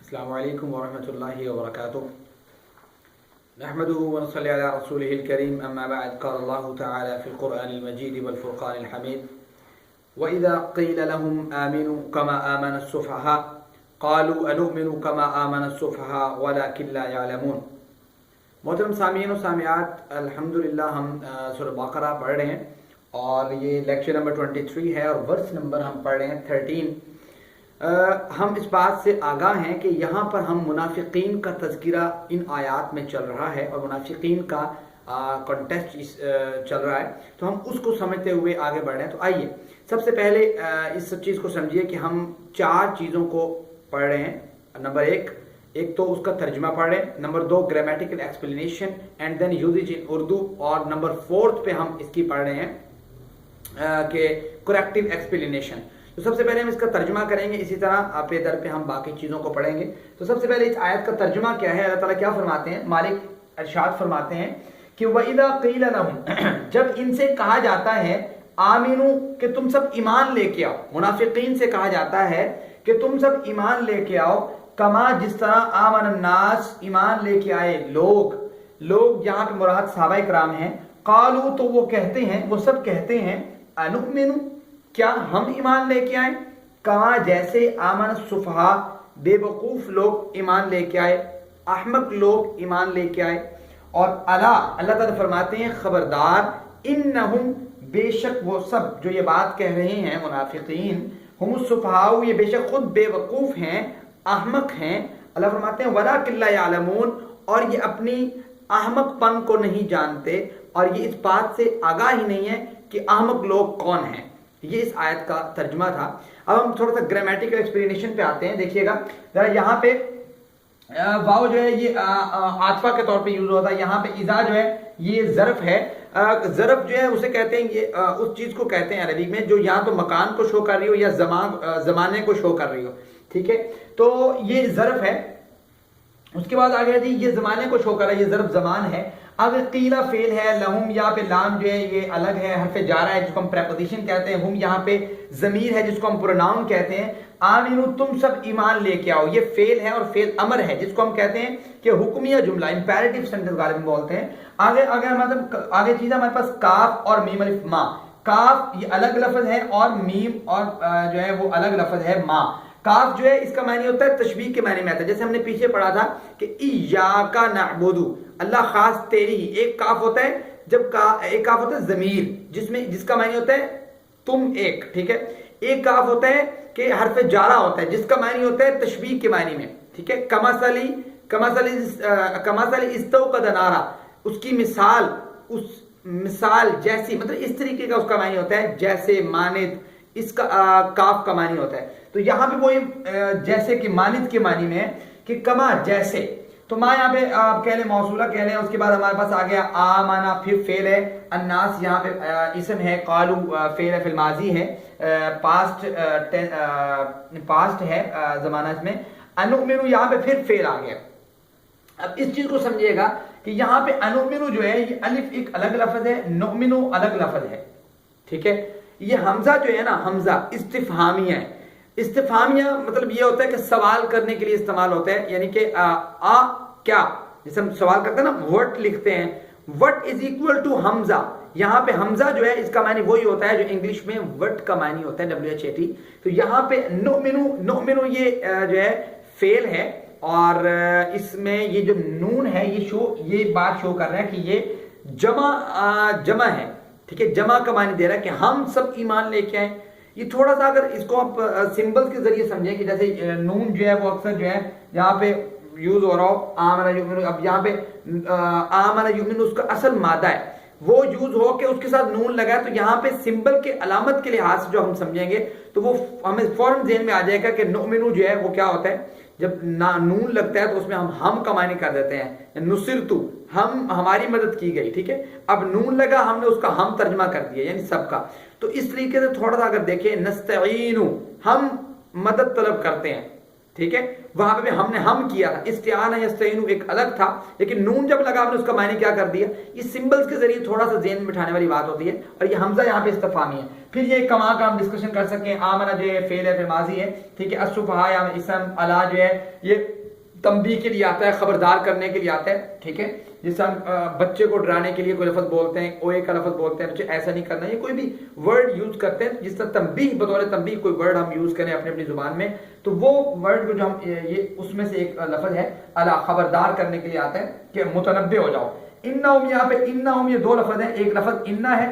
अस्सलामु अलैकुम वरहमतुल्लाहि वबरकातुहू। नहमदुहु व नसल्ली अला रसूलिहिल करीम, अम्मा बअद। क़ाल अल्लाहु तआला फ़िल क़ुरआनिल मजीद वल फ़ुरक़ानिल हमीद, व इज़ा क़ील लहुम आमिनू कमा आमन अस्सुफ़हा क़ालू अनुमिनु कमा आमन अस्सुफ़हा वलाकिन ला यअलमून। मोहतरम सामीन व सामियात, अल्हम्दुलिल्लाह हम सूरह बक़रा पढ़ रहे हैं और ये लेक्चर नंबर 23 है और वर्स नंबर हम पढ़ रहे हैं 13। हम इस बात से आगाह हैं कि यहाँ पर हम मुनाफिकीन का तज़किरा इन आयात में चल रहा है और मुनाफिकीन का कॉन्टेस्ट चल रहा है, तो हम उसको समझते हुए आगे बढ़ रहे हैं। तो आइए सबसे पहले इस सब चीज़ को समझिए कि हम 4 चीज़ों को पढ़ रहे हैं। नंबर एक तो उसका तर्जुमा पढ़ रहे हैं, number 2 grammatical explanation and then usages in Urdu, और नंबर 4 पे हम इसकी पढ़ रहे हैं कि करेक्टिव एक्सप्लेनेशन। तो सबसे पहले हम इसका तर्जुमा करेंगे, इसी तरह पे दर पे हम बाकी चीज़ों को पढ़ेंगे। तो सबसे पहले इस आयत का तर्जुमा क्या है, अल्लाह ताला क्या फरमाते हैं। मालिक इरशाद फरमाते हैं कि वइदा क़ील लहुम, जब इनसे कहा जाता है आमिनू कि तुम सब ईमान लेके आओ, मुनाफिकीन से कहा जाता है कि तुम सब ईमान लेके आओ, कमा जिस तरह आमन अन्नास ईमान लेके आए लोग यहाँ पे मुराद सहाबा इकराम हैं। क़ालू, तो वो कहते हैं, वो सब कहते हैं, अनुमिनु, क्या हम ईमान लेके आए, कमा जैसे आमन सुफहा, बेवकूफ लोग ईमान लेके आए, अहमक लोग ईमान लेके आए। और अल्लाह ताला फरमाते हैं खबरदार, इन्नहुम, बेशक वो सब जो ये बात कह रहे हैं मुनाफिकीन, हुमुस सुफहाउ, ये बेशक खुद बेवकूफ हैं, अहमक हैं। अल्लाह फरमाते हैं वलाकिन ला यअलमून, और ये अपनी अहमकपन को नहीं जानते और ये इस बात से आगाह ही नहीं है कि अहमक लोग कौन हैं। ये इस आयत का तर्जुमा था। अब हम थोड़ा सा ग्रामेटिकल एक्सप्लेनेशन पे आते हैं। देखिएगा जरा, यहाँ पे वाव जो है ये आतफा के तौर पे यूज होता है। यहाँ पे इज़ा जो है ये ज़र्फ है। ज़र्फ जो है उसे कहते हैं, ये उस चीज को कहते हैं अरबी में जो या तो मकान को शो कर रही हो या जमाने को शो कर रही हो। ठीक है, तो ये ज़र्फ है। उसके बाद आगे जी ये जमाने को शो कर रहा है, ये ज़र्फ ज़मान है। अगर कीला फेल है, लहुम यहाँ पे लाम जो है ये अलग है, हरफ जारा है जिसको हम प्रेपोजिशन कहते हैं, हुम यहाँ पे जमीर है जिसको हम प्रोनाउन कहते हैं। आमिनु, तुम सब ईमान लेके आओ, ये फेल है और फेल अमर है जिसको हम कहते हैं कि हुक्मिया जुमला, इंपेरेटिव सेंटेंस गालिबन बोलते हैं। आगे मतलब आगे चीज हमारे पास काफ और मीम अलिफ मा। काफ ये अलग लफ्ज है और मीम और जो है वो अलग लफ्ज है मा। काफ जो है इसका मानी होता है तशबीह के माने में आता है, जैसे हमने पीछे पढ़ा था कि इय्याका नअबुदु, अल्लाह खास तेरी ही। एक काफ होता है एक काफ होता है जमीर जिसका मानी होता है तुम एक। ठीक है, एक काफ होता है कि हरफ जारा होता है जिसका मानी होता है तशबीह के मानी में। ठीक है, कमासली इस्तौक़द नारा, उसकी मिसाल, उस मिसाल जैसी, मतलब इस तरीके का उसका मानी होता है, जैसे मानिद, इसका काफ का मानी होता है। तो यहाँ पे वो जैसे कि मानिद के मानी में है कि कमा जैसे। तो माँ यहाँ पे आप कह लें मौसूला कह लें। उसके बाद हमारे पास आ गया आमाना, फिर फेल है। अन्नास यहाँ पे इसम है। कालू फेल है, फिल माजी है, पास्ट है जमाना इसमें। अनुमिनु यहाँ पे फिर फेल आ गया। अब इस चीज को समझिएगा कि यहाँ पे अनुमिनु जो है ये अलिफ एक अलग लफ्ज है, नुमिनु अलग लफ्ज है। ठीक है, ये हमजा जो है ना, हमजा इस्तिफहामिया है। इस्तिफहामिया मतलब ये होता है कि सवाल करने के लिए इस्तेमाल होता है, यानी कि क्या, जैसे हम सवाल करते हैं ना, व्हाट लिखते हैं, व्हाट इज इक्वल टू हमजा। यहाँ पे हमजा जो है इसका मानी वही होता है जो इंग्लिश में व्हाट का मानी होता है, WHAT। तो यहाँ पे नुमिनु ये जो है फेल है और इसमें ये जो नून है ये बात शो कर रहा है कि ये जमा है। ठीक है, जमा का मानी दे रहा है कि हम सब ईमान लेके आए। ये थोड़ा सा अगर इसको आप सिंबल्स के जरिए समझें कि जैसे नून जो है वो अक्सर जो है यहाँ पे यूज हो रहा हो, आमना युमिनु। अब यहाँ पे आमना युमिनु उसका असल मादा है, वो यूज हो के उसके साथ नून लगा है। तो यहाँ पे सिंबल के अलामत के लिहाज से जो हम समझेंगे तो वो हमें फौरन ज़हन में आ जाएगा कि नुमिनु जो है वो क्या होता है। जब नून लगता है तो उसमें हम का मानी कर देते हैं, नुसिरतु, हम, हमारी मदद की गई। ठीक है, अब नून लगा, हमने उसका हम तर्जमा कर दिया, यानी सबका। तो इस तरीके से थोड़ा सा अगर देखें, नस्तईनु, हम मदद तलब करते हैं। ठीक है, वहां पे भी हमने हम किया था, इस्तिआना यस्तईनु एक अलग था, लेकिन नून जब लगा हमने उसका मायने क्या कर दिया। ये सिंबल्स के जरिए थोड़ा सा ज़हन में बिठाने वाली बात होती है। और ये हमजा यहाँ पे इस्तिफामी है। फिर ये कमा का हम डिस्कशन कर सकते हैं। आमना जो है फेल है, फिर माजी है, ठीक है। असुफहा या इसम अला जो है ये तंबीह के लिए आता है, खबरदार करने के लिए आता है, ठीक है। जिससे हम बच्चे को डराने के लिए कोई लफ्ज बोलते हैं, ओए का लफ्ज बोलते हैं, बच्चे ऐसा नहीं करना, ये कोई भी वर्ड यूज करते हैं जिस तरह तंबीह, बतौर तंबीह कोई वर्ड हम यूज करें अपनी अपनी जुबान में, तो वो वर्ड को जो हम ये उसमें से एक लफ्ज है अला, खबरदार करने के लिए आता है कि मुतनब्बे हो जाओ। इन्नहुम, यहाँ पे इन्नहुम ये दो लफ्ज है, एक लफ्ज इन्ना है,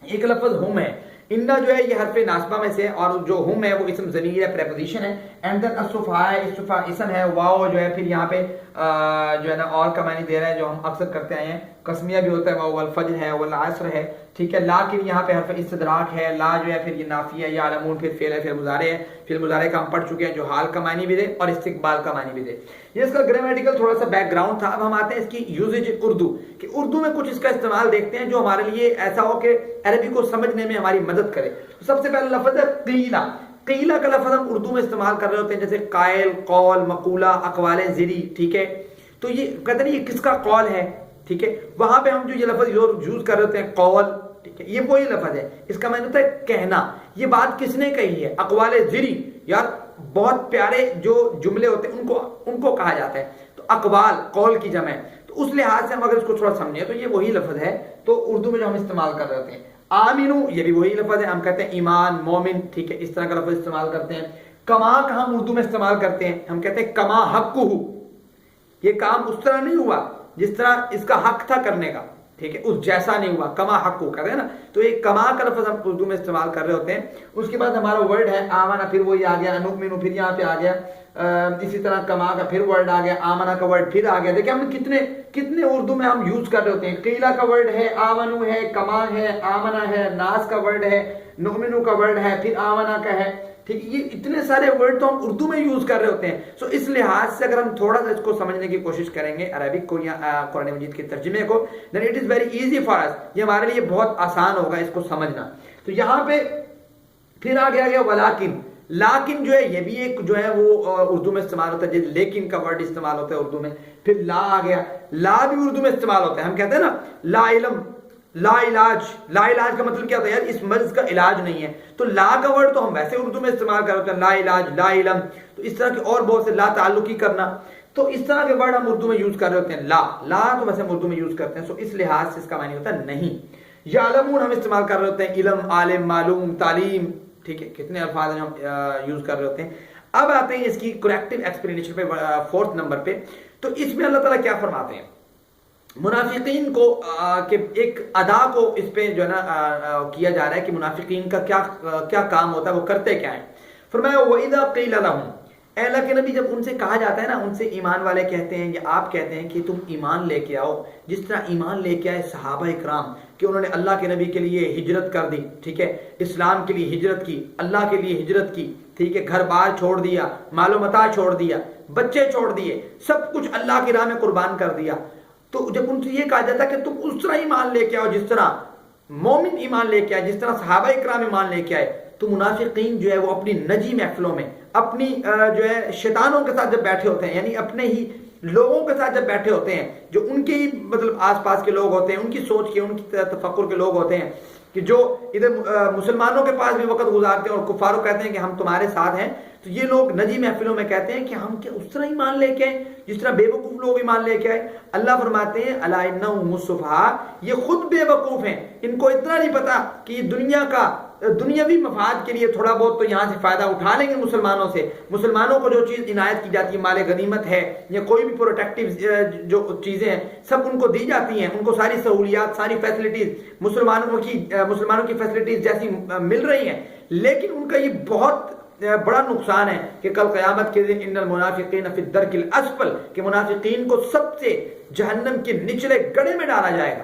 एक लफ्ज हुम है। इन्ना जो है ये हरफे नासबा में से, और जो हुम है वो इसम ज़मीर है, प्रेपोजिशन है। एंड देन असुफा है, इस्तफा इसम है, वाओ जो है फिर यहाँ पे जो है ना और का मानी दे रहा है, जो हम अक्सर करते आए हैं। कसमिया भी होता है, वाओ वल फज्र है, वल असर है, ठीक है। लाकिन यहाँ पे हरफ इस्तदराक है, ला जो है फिर ये नाफी है, या अलमून फिर फेल है, फिर मुजारे है। फिर मुजारे का हम पढ़ चुके हैं, जो हाल का मानी भी दे और इस्तिकबाल का मानी भी दे। ये इसका ग्रामेटिकल थोड़ा सा बैकग्राउंड था। अब हम आते हैं इसकी यूजेज उर्दू कि उर्दू में कुछ इसका इस्तेमाल देखते हैं जो हमारे लिए ऐसा हो कि अरबी को समझने में हमारी मदद करे। तो सबसे पहला लफ्ज है कीला। कीला का लफ्ज हम उर्दू में इस्तेमाल कर रहे होते हैं, जैसे कायल, कौल, मकूला, अकवाले ज़िरी, ठीक है। तो ये कहते हैं ये किसका कौल है, ठीक है। वहां पे हम जो ये लफ्ज यूज कर रहे होते हैं कौल, ठीक है, ये वही लफ्ज है। इसका मतलब होता है कहना। ये बात किसने कही है? अकवाले ज़िरी, यार बहुत प्यारे जो जुमले होते हैं उनको कहा जाता है। तो अकवाल कौल की जमा है। तो उस लिहाज से हम अगर इसको थोड़ा समझे तो ये वही लफ्ज है। तो उर्दू में जो हम इस्तेमाल कर रहे होते हैं आमिनु, ये भी वही लफ्ज है। हम कहते हैं ईमान, मोमिन, ठीक है, इस तरह का लफ्ज इस्तेमाल करते हैं। कमा का हम उर्दू में इस्तेमाल करते हैं, हम कहते हैं कमा हक्कुहु। ये काम उस तरह नहीं हुआ जिस तरह इसका हक था करने का, ठीक है, उस जैसा नहीं हुआ। कमा हक्कु कहते हैं ना। तो एक कमा का लफ्ज हम उर्दू में इस्तेमाल कर रहे होते हैं। उसके बाद हमारा वर्ड है आमना, फिर वही आ गया, अनुमिनु फिर यहाँ पे आ गया। इसी तरह कमा का फिर वर्ड आ गया, आमना का वर्ड फिर आ गया। देखिए हम कितने उर्दू में हम यूज कर रहे होते हैं। कीला का वर्ड है, आमनु है, कमा है, आमना है, नास का वर्ड है, नुमिनु का वर्ड है, फिर आमना का है, ठीक है। ये इतने सारे वर्ड तो हम उर्दू में यूज कर रहे होते हैं। सो इस लिहाज से अगर हम थोड़ा सा इसको समझने की कोशिश करेंगे अरबिक को या कुरान मजीद के तर्जुमे को, then it is very easy for us. ये हमारे लिए बहुत आसान होगा इसको समझना। तो यहाँ पे फिर आ गया वलाकिन। लाकिन जो है ये भी एक जो है वो उर्दू में इस्तेमाल होता है, जैसे लेकिन का वर्ड इस्तेमाल होता है उर्दू में। फिर ला आ गया, ला भी उर्दू में इस्तेमाल होता है। हम कहते हैं ना ला इलम, ला इलाज। ला इलाज का मतलब क्या होता है? यार इस मर्ज का इलाज नहीं है। तो ला का वर्ड तो हम वैसे उर्दू में इस्तेमाल कर रहे हैं, ला इलाज, ला इलम। तो इस तरह के और बहुत से, ला ताल्लुकी करना, तो इस तरह के वर्ड हम उर्दू में यूज कर रहे होते हैं। ला तो वैसे हम उर्दू में यूज करते हैं। सो इस लिहाज से इसका मानी होता है नहीं। या अलमून हम इस्तेमाल कर रहे होते हैं, इलम, आलिम, मालूम, तालीम, ठीक है। कितने अल्फाज हम यूज कर रहे होते हैं। अब आते हैं इसकी करेक्टिव एक्सप्लेनेशन पे, 4th नंबर पे। तो इसमें अल्लाह ताला क्या फरमाते हैं? मुनाफिकीन को के एक अदा को इस पे जो है ना किया जा रहा है कि मुनाफिकीन का क्या काम होता है, वो करते क्या है। फरमाया वइदा क़ील लहुम, अल्लाह के नबी जब उनसे कहा जाता है ना, उनसे ईमान वाले कहते हैं या आप कहते हैं कि तुम ईमान लेके आओ, जिस तरह ईमान लेके आए सहाबा इकराम कि उन्होंने अल्लाह के नबी के लिए हिजरत कर दी, ठीक है, इस्लाम के लिए हिजरत की, अल्लाह के लिए हिजरत की, ठीक है, घर बार छोड़ दिया, मालो मता छोड़ दिया, बच्चे छोड़ दिए, सब कुछ अल्लाह की राह में कुर्बान कर दिया। तो जब उनसे ये कहा जाता है कि तुम उस तरह ईमान लेके आओ जिस तरह मोमिन ईमान लेके आए, जिस तरह सहाबा इकराम ईमान लेके आए, तो मुनाफिकीन जो है वो अपनी नजी महफिलों में, अपनी जो है शैतानों के साथ जब बैठे होते हैं, यानी अपने ही लोगों के साथ जब बैठे होते हैं, जो उनके ही मतलब आसपास के लोग होते हैं, उनकी सोच के, उनकी तफक्कुर के लोग होते हैं, कि जो इधर मुसलमानों के पास भी वक्त गुजारते हैं और कुफारों कहते हैं कि हम तुम्हारे साथ हैं, तो ये लोग नजी महफिलों में कहते हैं कि हम क्या उस तरह ईमान लेके आए जिस तरह बेवकूफ लोग ईमान लेके आए। अल्लाह फरमाते हैं अला इन्नहुम मुस्सफहा, ये खुद बेवकूफ हैं, इनको इतना नहीं पता कि ये दुनिया का दुनियावी मफाद के लिए थोड़ा बहुत तो यहाँ से फायदा उठा लेंगे मुसलमानों से। मुसलमानों को जो चीज इनायत की जाती है, माले गनीमत है या कोई भी प्रोटेक्टिव जो चीजें हैं, सब उनको दी जाती हैं, उनको सारी सहूलियात, सारी फैसिलिटीज मुसलमानों की फैसिलिटीज जैसी मिल रही हैं, लेकिन उनका ये बहुत बड़ा नुकसान है कि कल क़यामत के दिन इन्नल मुनाफिकीन फी दरकिल अस्फल, कि मुनाफिकीन को सबसे जहन्नम के निचले गड्ढे में डाला जाएगा।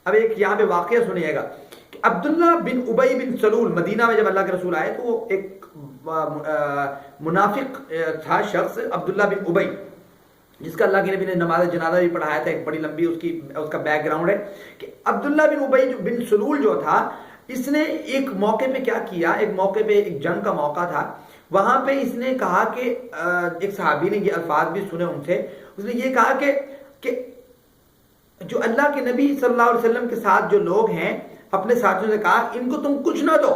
अब एक यहाँ पे वाक़या सुनिएगा कि अब्दुल्ला बिन उबई बिन सलूल, मदीना में जब अल्लाह के रसूल आए तो वो एक मुनाफिक था शख्स, अब्दुल्ला बिन उबई, जिसका अल्लाह के नबी ने नमाज जनाजा भी पढ़ाया था। एक बड़ी लंबी उसका बैकग्राउंड है कि अब्दुल्ला बिन उबई बिन सलूल जो था, इसने एक मौके पे क्या किया, एक मौके पे एक जंग का मौका था, वहां पे इसने कहा कि एक सहाबी ने ये अल्फाज भी सुने उनसे, उसने ये कहा कि जो अल्लाह के नबी सल्लल्लाहु अलैहि वसल्लम के साथ जो लोग हैं, अपने साथियों से कहा इनको तुम कुछ ना दो,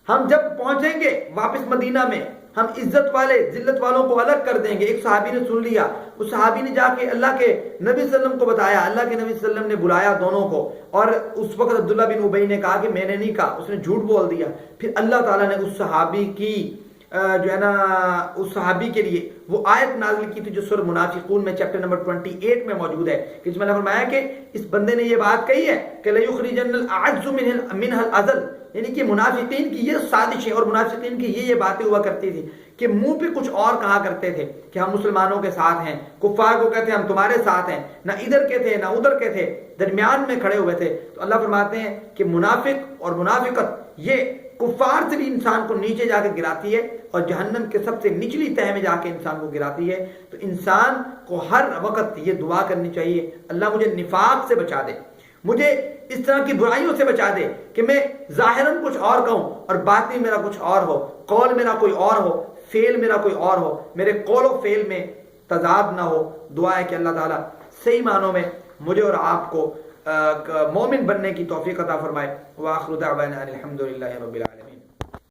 हम जब पहुंचेंगे वापस मदीना में हम इज्जत वाले जिल्लत वालों को अलग कर देंगे। एक सहाबी ने सुन लिया, उस सहाबी ने जाके अल्लाह के नबी सल्लम को बताया, अल्लाह के नबी सल्लम ने बुलाया दोनों को, और उस वक्त अब्दुल्ला बिन उबई ने कहा कि मैंने नहीं कहा, उसने झूठ बोल दिया। फिर अल्लाह ताला ने उस सहाबी की जो है ना, उस सहाबी के लिए वो आयत नाज़िल की थी जो सूरह मुनाफिकून में चैप्टर नंबर 28 में मौजूद है, कि जिसमें अल्लाह फरमाया कि इस बंदे ने ये बात कही है कि लयुखरिजन्नल अअज़्ज़ु मिनहल अज़ल, यानी कि मुनाफिकीन की ये साजिश है और मुनाफिकीन की ये बातें हुआ करती थी कि मुंह पे कुछ और कहा करते थे कि हम मुसलमानों के साथ हैं, कुफ्फार को कहते हैं हम तुम्हारे साथ हैं, ना इधर के थे ना उधर के थे, दरमियान में खड़े हुए थे। तो अल्लाह फरमाते हैं कि मुनाफिक और मुनाफिकत ये कुफ्फार से भी इंसान को नीचे जाकर गिराती है और जहन्नम के सबसे निचली तह में जाके इंसान को गिराती है। तो इंसान को हर वक्त ये दुआ करनी चाहिए, अल्लाह मुझे निफाक से बचा दे, मुझे इस तरह की बुराइयों से बचा दे कि मैं जाहिरन कुछ और कहूं और बातिन मेरा कुछ और हो, कौल मेरा कोई और हो, फेल मेरा कोई और हो, मेरे कौल और फेल में तजाद ना हो। दुआ है कि अल्लाह ताला सही मानों में मुझे और आपको मोमिन बनने की तौफीक अता फरमाए। व आखिरु दाअवाना अनिल हम्दुलिल्लाहि रब्बिल आलमीन।